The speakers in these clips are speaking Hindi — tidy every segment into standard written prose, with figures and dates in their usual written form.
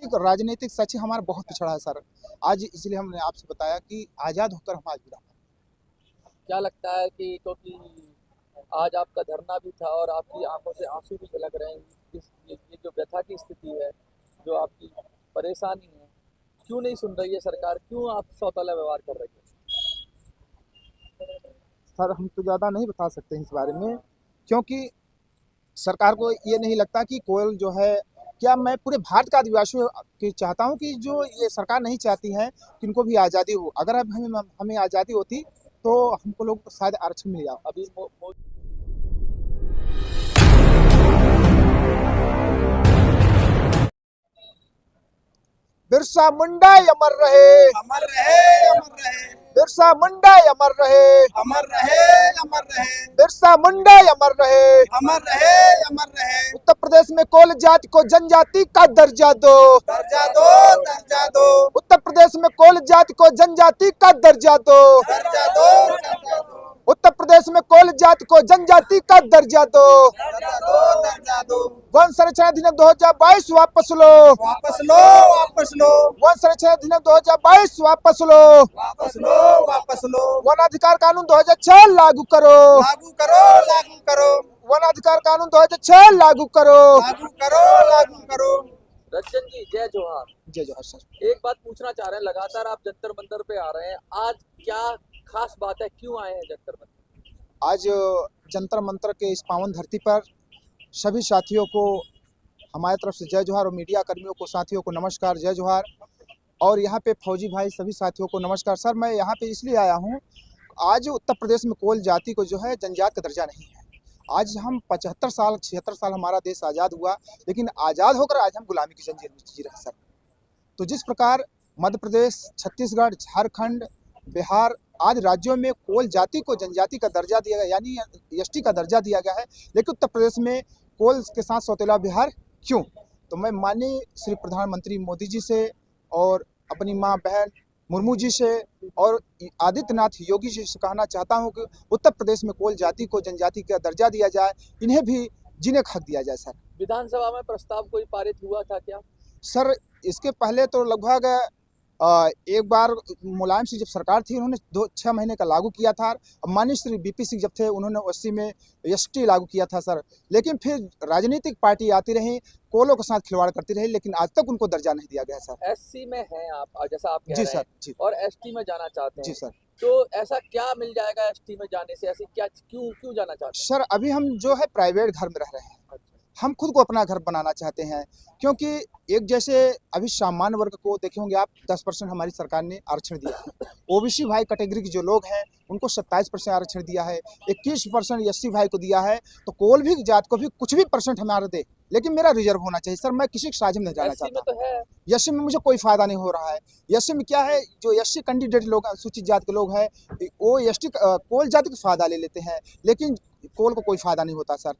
एक राजनीतिक सच हमारा बहुत पिछड़ा है सर। आज इसलिए हमने आपसे बताया कि आज़ाद होकर हम आज जुड़ा। क्या लगता है कि क्योंकि आज आपका धरना भी था और आपकी आंखों से आंसू भी झलक रहे हैं, ये जो व्यथा की स्थिति है, जो आपकी परेशानी है, क्यों नहीं सुन रही है सरकार? क्यों आप सौतेला व्यवहार कर रही है? सर हम तो ज़्यादा नहीं बता सकते इस बारे में, क्योंकि सरकार को ये नहीं लगता कि कोयल जो है, क्या मैं पूरे भारत का आदिवासियों की चाहता हूँ कि जो ये सरकार नहीं चाहती है कि इनको भी आज़ादी हो। अगर अब हमें आज़ादी होती तो हमको लोग शायद आरक्षण मिल जाओ। अभी बिरसा मुंडा अमर रहे, अमर रहे, अमर रहे, बिरसा मुंडा अमर रहे, अमर रहे, अमर रहे, बिरसा मुंडा अमर रहे, अमर रहे, अमर रहे। उत्तर प्रदेश में कोल जाति को जनजाति का दर्जा दो, दर्जा दो, दर्जा दो, उत्तर प्रदेश में कोल जाति को जनजाति का दर्जा दो, दर्जा दो, दर्जा दो, उत्तर प्रदेश में कोल जाति को जनजाति का दर्जा दो, दर्जा दो, दर्जा दो। वन संरक्षण अधिनियम 2022 वापस लो, वापस लो, वापस लो, वन संरक्षण अधिनियम 2022 वापस लो, वापस लो, वापस लो। वन अधिकार कानून 2006 लागू करो, लागू करो, लागू करो, वन अधिकार कानून 2006 लागू करो। लागू करो, लागू करो। रंजन जी, जय जोहार। जय जोहार सर। एक बात पूछना चाह रहे हैं, लगातार आप जंतर मंतर पे आ रहे हैं, आज क्या खास बात है, क्यों आए हैं जंतर मंतर? आज जंतर मंतर के इस पावन धरती पर सभी साथियों को हमारी तरफ से जय जोहार और मीडिया कर्मियों को साथियों को नमस्कार, जय जोहार। और यहाँ पे फौजी भाई सभी साथियों को नमस्कार। सर मैं यहाँ पे इसलिए आया हूँ, आज उत्तर प्रदेश में कोल जाति को जो है जनजात का दर्जा नहीं है। आज हम 75 साल 76 साल हमारा देश आज़ाद हुआ, लेकिन आज़ाद होकर आज हम गुलामी की जंजीर में जी रहे हैं सर। तो जिस प्रकार मध्य प्रदेश, छत्तीसगढ़, झारखंड, बिहार आदि राज्यों में कोल जाति को जनजाति का दर्जा दिया गया, यानी एसटी का दर्जा दिया गया है, लेकिन उत्तर प्रदेश में कोल के साथ सौतेला बिहार क्यों? तो मैं माननीय श्री प्रधानमंत्री मोदी जी से और अपनी माँ बहन मुर्मू जी से और आदित्यनाथ योगी जी से कहना चाहता हूँ कि उत्तर प्रदेश में कोल जाति को जनजाति का दर्जा दिया जाए, इन्हें भी जीने का हक दिया जाए सर। विधानसभा में प्रस्ताव कोई पारित हुआ था क्या? सर इसके पहले तो लगभग एक बार मुलायम सिंह जब सरकार थी, उन्होंने 6 महीने का लागू किया था। माननीय श्री बीपी सिंह जब थे, उन्होंने 80 में एसटी लागू किया था सर। लेकिन फिर राजनीतिक पार्टी आती रही, कोलों के साथ खिलवाड़ करती रही, लेकिन आज तक उनको दर्जा नहीं दिया गया सर। एससी में हैं आप, जैसा आप कह जी रहे सर, हैं, जी और एसटी में जाना चाहते हैं। जी सर। तो ऐसा क्या मिल जाएगा एसटी में जाने से? ऐसी क्या, क्यों जाना चाहते हैं? सर अभी हम जो है प्राइवेट घर में रह रहे हैं, हम खुद को अपना घर बनाना चाहते हैं, क्योंकि एक जैसे अभी सामान्य वर्ग को देखे होंगे आप, 10% हमारी सरकार ने आरक्षण दिया है। ओबीसी भाई कैटेगरी के जो लोग हैं उनको 27% आरक्षण दिया है, 21% एससी भाई को दिया है। तो कोल भी जात को भी कुछ भी परसेंट हमारे दे, लेकिन मेरा रिजर्व होना चाहिए सर। मैं किसी के साझे में नहीं जाना चाहता। तो है एससी में मुझे कोई फायदा नहीं हो रहा है। एससी में क्या है, जो एससी कैंडिडेट लोग अनुसूचित जाति के लोग हैं, वो एसटी कोल जाति का फायदा ले लेते हैं, लेकिन कोल को कोई फायदा नहीं होता सर।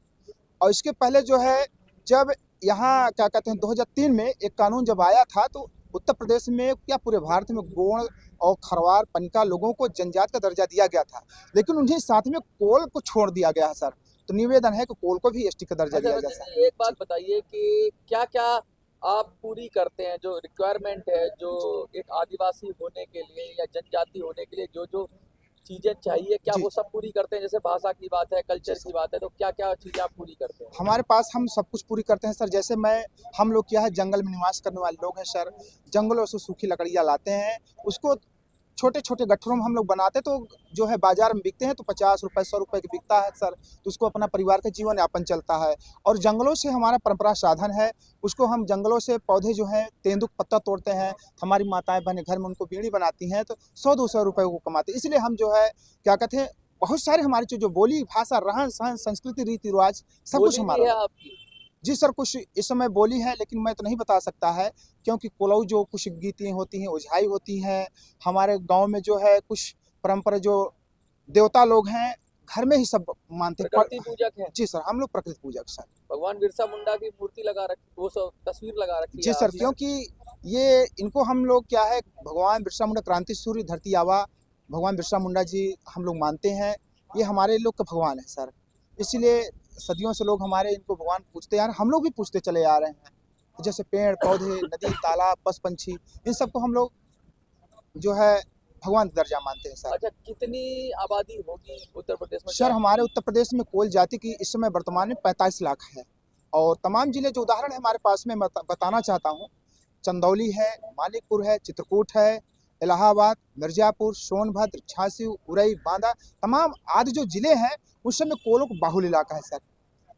और इसके पहले जो है, जब यहाँ क्या कहते हैं 2003 में एक कानून जब आया था, तो उत्तर प्रदेश में क्या पूरे भारत में गोंड और खरवार पनिका लोगों को जनजात का दर्जा दिया गया था, लेकिन उन्हीं साथ में कोल को छोड़ दिया गया है सर। तो निवेदन है कि कोल को भी एसटी का दर्जा दिया जाए सर। एक बात बताइए कि क्या क्या आप पूरी करते हैं, जो रिक्वायरमेंट है, जो एक आदिवासी होने के लिए या जनजाति होने के लिए जो चीजें चाहिए, क्या वो सब पूरी करते हैं? जैसे भाषा की बात है, कल्चर की बात है, तो क्या क्या चीजें आप पूरी करते हैं? हमारे पास हम सब कुछ पूरी करते हैं सर। जैसे हम लोग क्या है, जंगल में निवास करने वाले लोग हैं सर। जंगलों से सूखी लकड़ियाँ लाते हैं, उसको छोटे छोटे गट्ठरों में हम लोग बनाते, तो जो है बाजार में बिकते हैं, तो 50 रुपये 100 रुपये की बिकता है सर। तो उसको अपना परिवार का जीवन यापन चलता है। और जंगलों से हमारा परंपरा साधन है, उसको हम जंगलों से पौधे जो हैं, तेंदुक पत्ता तोड़ते हैं, हमारी माताएं बहनें घर में उनको बीड़ी बनाती हैं, तो 100-200 रुपये को कमाते हैं। इसलिए हम जो है क्या कहते हैं, बहुत सारे हमारी जो बोली भाषा, रहन सहन, संस्कृति, रीति रिवाज सब कुछ हमारा है आपकी। जी सर। कुछ इस समय बोली है, लेकिन मैं तो नहीं बता सकता है, क्योंकि कोलऊ जो कुछ गीतियाँ होती हैं, ओझाई होती हैं। हमारे गांव में जो है कुछ परंपरा, जो देवता लोग हैं घर में ही सब मानते हैं। प्रकृति पूजक हैं जी सर, हम लोग प्रकृति पूजक सर। भगवान बिरसा मुंडा की मूर्ति लगा रखी, वो सब तस्वीर लगा रखी है जी सर, क्योंकि ये इनको हम लोग क्या है, भगवान बिरसा मुंडा क्रांति सूर्य धरती आवा भगवान बिरसा मुंडा जी हम लोग मानते हैं। ये हमारे लोग का भगवान है सर। इसलिए सदियों से लोग हमारे इनको भगवान पूछते आ रहे हैं, हम लोग भी पूछते चले आ रहे हैं। जैसे पेड़ पौधे, नदी, तालाब, पशु पंछी, इन सबको हम लोग जो है भगवान का दर्जा मानते हैं सर। अच्छा, कितनी आबादी होगी उत्तर प्रदेश में? सर हमारे उत्तर प्रदेश में कोल जाति की इस समय वर्तमान में 45 लाख है, और तमाम जिले जो उदाहरण है हमारे पास में बताना चाहता हूँ। चंदौली है, मानिकपुर है, चित्रकूट है, इलाहाबाद, मिर्जापुर, सोनभद्र, झांसी, उरई, बांदा, तमाम आदि जो जिले हैं उस समय कोलों का बाहुल इलाका है सर।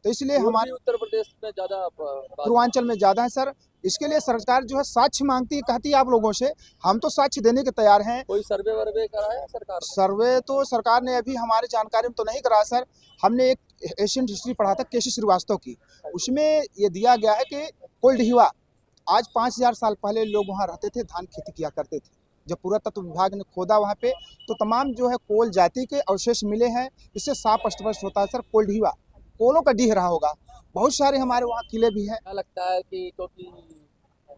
तो इसलिए कोल हमारे भी उत्तर प्रदेश में ज्यादा पूर्वांचल में ज़्यादा है सर। इसके लिए सरकार जो है साक्ष्य मांगती है, कहती है आप लोगों से, हम तो साक्ष्य देने के तैयार हैं। कोई सर्वे वर्वे कराया सरकार ने? सर्वे तो सरकार ने अभी हमारी जानकारी में तो नहीं कराया सर। हमने एक एशियन हिस्ट्री पढ़ा था केसी श्रीवास्तव की, उसमें ये दिया गया है कि कोल्डहिवा आज 5000 साल पहले लोग वहाँ रहते थे, धान खेती किया करते थे। जब पुरातत्व विभाग ने खोदा वहाँ पे तो तमाम जो है कोल जाति के अवशेष मिले हैं। इससे साफ स्पष्ट होता है सर कोल्डहिवा कोलों का डीह रहा होगा। बहुत सारे हमारे वहाँ किले भी हैं। क्या लगता है कि क्योंकि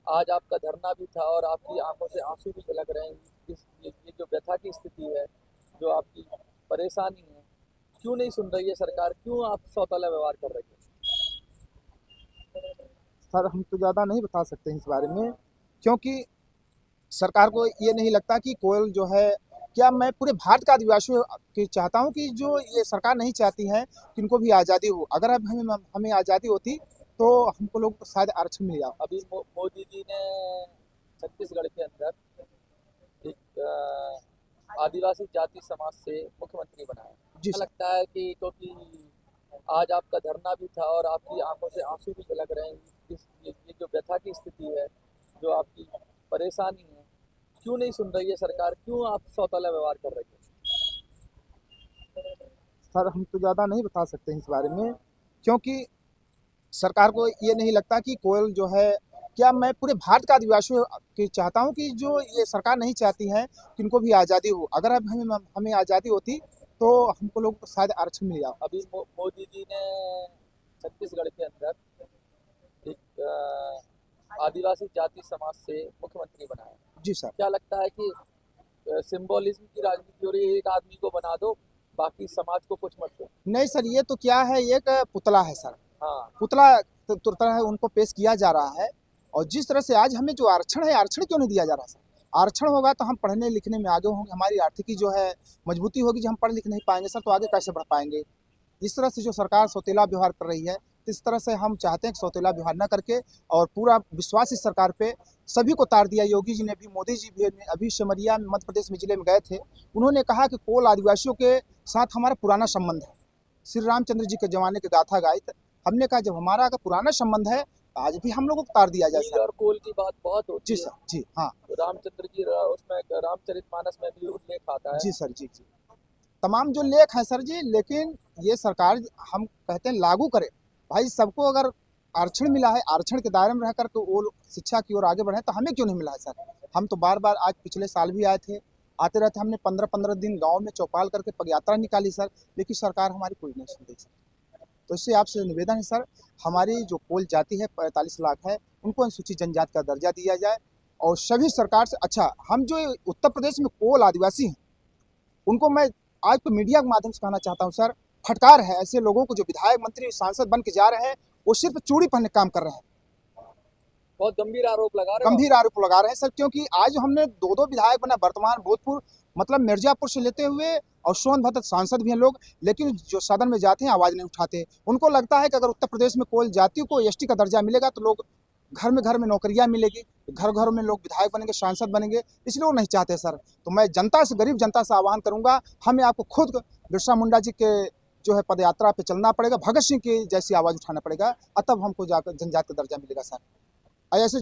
आज आपका धरना भी था और आपकी आंखों से आंसू भी झलक रहे हैं, ये जो व्यथा की स्थिति है, जो आपकी परेशानी है, क्यों नहीं सुन रही है सरकार? क्यों आप सौतेला व्यवहार कर रही है? सर हम तो ज़्यादा नहीं बता सकते हैं इस बारे में, क्योंकि सरकार को ये नहीं लगता कि कोयल जो है, क्या मैं पूरे भारत का आदिवासियों की चाहता हूँ कि जो ये सरकार नहीं चाहती है कि इनको भी आज़ादी हो। अगर अब हमें आज़ादी होती तो हमको लोग शायद आरक्षण मिल जाओ। अभी मोदी जी ने छत्तीसगढ़ के अंदर एक आदिवासी जाति समाज से मुख्यमंत्री बनाया। जी क्या सर। लगता है कि क्योंकि आज आपका धरना भी था और आपकी आंखों से आंसू भी झलक रहे हैं, ये जो व्यथा की स्थिति है, जो आपकी परेशानी है, क्यों नहीं सुन रही है सरकार? क्यों आप सौतेला व्यवहार कर रही है? सर हम तो ज़्यादा नहीं बता सकते हैं इस बारे में, क्योंकि सरकार को ये नहीं लगता कि कोयल जो है, क्या मैं पूरे भारत का आदिवासियों की चाहता हूँ कि जो ये सरकार नहीं चाहती है कि इनको भी आज़ादी हो। अगर अब हमें आज़ादी होती तो हमको लोग शायद आरक्षण मिल जाओ। अभी मोदी जी ने छत्तीसगढ़ के अंदर एक आदिवासी जाति समाज से मुख्यमंत्री बनाया। जी सर। क्या लगता है कि सिंबोलिज्म की राजनीति हो रही है, एक आदमी को बना दो, बाकी समाज को कुछ मत दो? नहीं सर, ये तो क्या है, एक पुतला है सर। हाँ, पुतला तरह है उनको पेश किया जा रहा है। और जिस तरह से आज हमें जो आरक्षण है, आरक्षण क्यों नहीं दिया जा रहा सर? आरक्षण होगा तो हम पढ़ने लिखने में आगे होंगे, हमारी आर्थिकी जो है मजबूती होगी। जो हम पढ़ लिख नहीं पाएंगे सर तो आगे कैसे बढ़ पाएंगे? इस तरह से जो सरकार सौतेला व्यवहार कर रही है, इस तरह से हम चाहते हैं कि सौतेला व्यवहार न करके, और पूरा विश्वास इस सरकार पे सभी को तार दिया। योगी जी ने भी, मोदी जी भी अभी सिमरिया मध्य प्रदेश में जिले में गए थे, उन्होंने कहा कि कोल आदिवासियों के साथ हमारा पुराना संबंध है। श्री रामचंद्र जी के जमाने की गाथा गाई। हमने कहा जब हमारा अगर पुराना संबंध है आज भी हम लोगों को तार दिया जाए नील सर। और कोल की बात बहुत होती जी है। सर। जी हाँ। रामचंद्र जी उसमें रामचरितमानस में भी उल्लेख आता है। जी सर। जी जी। तमाम जो लेख हैं सर जी, लेकिन ये सरकार हम कहते हैं लागू करे। भाई सबको अगर आरक्षण मिला है, आरक्षण के दायरे में रह कर के वो शिक्षा की ओर आगे बढ़े, तो हमें क्यों नहीं मिला है सर? हम तो बार बार, आज पिछले साल भी आए थे, आते रहते, हमने 15-15 दिन गांव में चौपाल करके पदयात्रा निकाली सर, लेकिन सरकार हमारी कोई नहीं सुन रही सर। तो इससे आपसे निवेदन है सर, हमारी जो कोल जाति है 45 लाख है, उनको अनुसूचित जनजाति का दर्जा दिया जाए। और सभी सरकार से, अच्छा हम जो उत्तर प्रदेश में कोल आदिवासी हैं उनको मैं आज तो मीडिया के माध्यम से कहना चाहता हूं सर, फटकार है ऐसे लोगों को जो विधायक मंत्री सांसद बन के जा रहे हैं, वो सिर्फ चूड़ी पहनने काम कर रहे हैं। बहुत गंभीर आरोप लगा रहे हो। गंभीर आरोप लगा रहे हैं सर, क्योंकि आज हमने 2-2 विधायक बना, वर्तमान भूतपूर्व, मतलब मिर्जापुर से लेते हुए और सोनभद्र सांसद भी हैं लोग, लेकिन जो सदन में जाते हैं आवाज़ नहीं उठाते। उनको लगता है कि अगर उत्तर प्रदेश में कोल जाति को एसटी का दर्जा मिलेगा तो लोग घर में नौकरियां मिलेगी, घर में लोग विधायक बनेंगे, सांसद बनेंगे, इसलिए वो नहीं चाहते सर। तो मैं जनता से, गरीब जनता से आह्वान करूंगा, हमें आपको खुद बिरसा मुंडा जी के जो है पदयात्रा पे चलना पड़ेगा, भगत सिंह की जैसी आवाज़ उठाना पड़ेगा, तब हमको जाकर जनजाति का दर्जा मिलेगा सर। ऐसे